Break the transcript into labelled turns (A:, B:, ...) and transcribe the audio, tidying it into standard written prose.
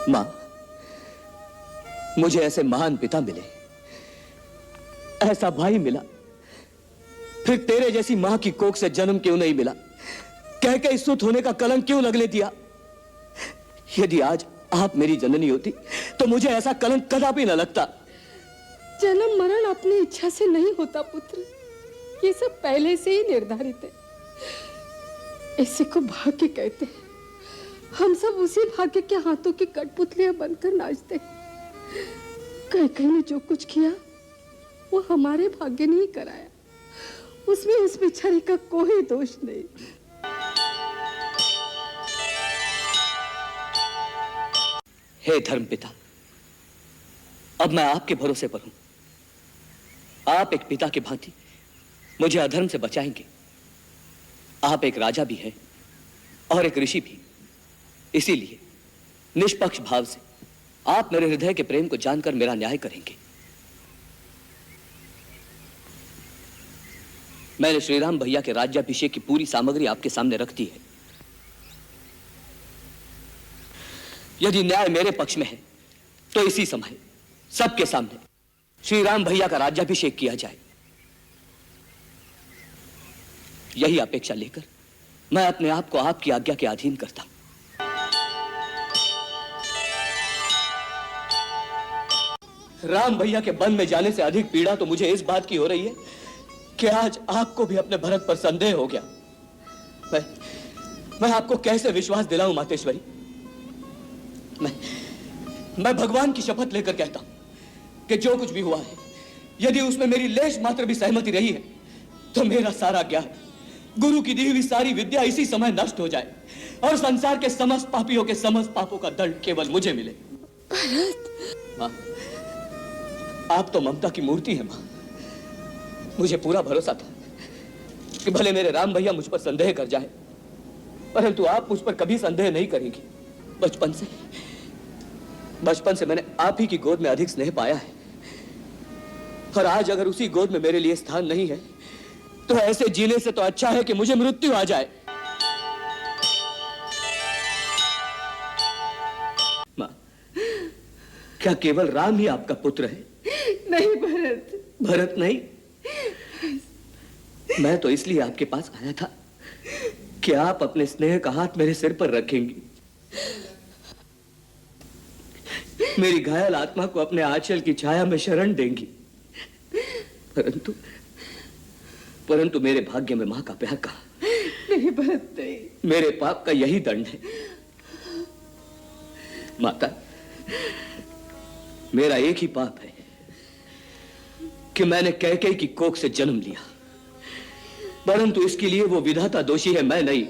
A: मां, मुझे ऐसे महान पिता मिले, ऐसा भाई मिला, फिर तेरे जैसी मां की कोख से जन्म क्यों नहीं मिला? कह के सुत होने का कलंक क्यों लगने दिया? यदि आज आप मेरी जननी होती तो मुझे ऐसा कलंक कदापि न लगता।
B: जन्म मरण अपनी इच्छा से नहीं होता पुत्र, ये सब पहले से ही निर्धारित है। इसी को भाग्य कहते हैं। हम सब उसी भाग्य के हाथों की कठपुतलियां बनकर नाचते हैं। कहीं ने जो कुछ किया वो हमारे भाग्य ने ही कराया, उसमें उस बेचारी का कोई दोष नहीं।
A: हे धर्मपिता, अब मैं आपके भरोसे पर हूं। आप एक पिता की भांति मुझे अधर्म से बचाएंगे। आप एक राजा भी हैं और एक ऋषि भी, इसीलिए निष्पक्ष भाव से आप मेरे हृदय के प्रेम को जानकर मेरा न्याय करेंगे। मैंने श्रीराम भैया के राज्याभिषेक की पूरी सामग्री आपके सामने रख दी है। यदि न्याय मेरे पक्ष में है तो इसी समय सबके सामने श्रीराम भैया का राज्याभिषेक किया जाए। यही अपेक्षा लेकर मैं अपने आप को आपकी आज्ञा के अधीन करता हूं। राम भैया के वन में जाने से अधिक पीड़ा तो मुझे इस बात की हो रही है कि आज आपको भी अपने भरत पर संदेह हो गया। मैं आपको कैसे विश्वास दिलाऊं मातेश्वरी? मैं भगवान की शपथ लेकर कहता हूं कि जो कुछ भी हुआ है, यदि उसमें मेरी लेश मात्र भी सहमति रही है तो मेरा सारा ज्ञान, गुरु की दी हुई सारी विद्या इसी समय नष्ट हो जाए और संसार के समस्त पापियों के समस्त पापों का दंड केवल मुझे मिले। मां, आप तो ममता की मूर्ति है मां। मुझे पूरा भरोसा था कि भले मेरे राम भैया मुझ पर संदेह कर जाए, परंतु आप मुझ पर कभी संदेह नहीं करेंगी। बचपन से मैंने आप ही की गोद में अधिक स्नेह पाया है, और आज अगर उसी गोद में मेरे लिए स्थान नहीं है तो ऐसे जीने से तो अच्छा है कि मुझे मृत्यु आ जाए। मां, क्या केवल राम ही आपका पुत्र है?
B: नहीं भरत।
A: भरत नहीं? मैं तो इसलिए आपके पास आया था कि आप अपने स्नेह का हाथ मेरे सिर पर रखेंगी, मेरी घायल आत्मा को अपने आंचल की छाया में शरण देंगी। परंतु मेरे भाग्य में मां का प्यार कहा।
B: नहीं भरत नहीं। मेरे
A: पाप का यही दंड है। माता, मेरा एक ही पाप है कि मैंने कैकेयी की कोख से जन्म लिया, परंतु इसके लिए वो विधाता दोषी है, मैं नहीं।